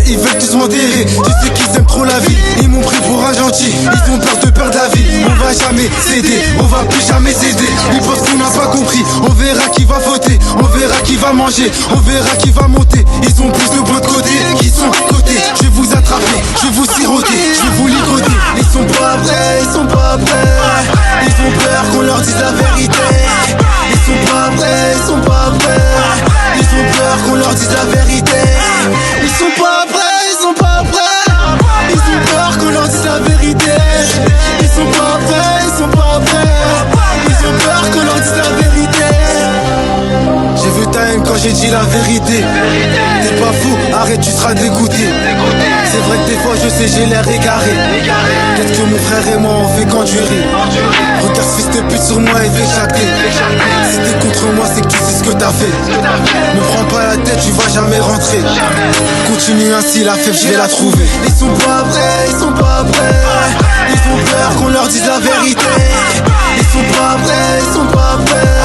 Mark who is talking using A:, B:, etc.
A: ils veulent tous m'enterrer. Tu sais qu'ils aiment trop la vie, ils m'ont pris pour un gentil. Ils ont peur de perdre la vie. On va jamais céder, on va plus jamais céder. Ils pensent qu'on n'a pas compris. On verra qui va voter, on verra qui va manger, on verra qui va monter. Ils ont plus de points de côté, qui sont cotés. Je vais vous attraper, je vais vous siroter, je vais vous ligoter. Ils sont pas prêts, ils sont pas prêts. Ils ont peur qu'on leur dise la vérité. Ils sont pas prêts, ils sont pas prêts. Ils ont peur qu'on leur dise la vérité. Ils sont pas prêts, ils sont pas prêts. Ils ont peur qu'on leur dise la vérité. Ils sont pas prêts, ils sont pas prêts. Ils ont peur qu'on leur dise la vérité. J'ai vu ta haine quand j'ai dit la vérité. T'es pas fou, arrête, tu seras dégoûté. C'est vrai que des fois je sais j'ai l'air égaré. Peut-être que mon frère et moi on fait qu'endurer. Regarde ce fils de pute sur moi et fais jacter. Si t'es contre moi c'est que tu sais ce que t'as fait. Me prends pas la tête, tu vas jamais rentrer. Continue ainsi, la fève je vais la trouver. Ils sont pas prêts, ils sont pas prêts. Ils ont peur qu'on leur dise la vérité. Ils sont pas prêts, ils sont pas prêts.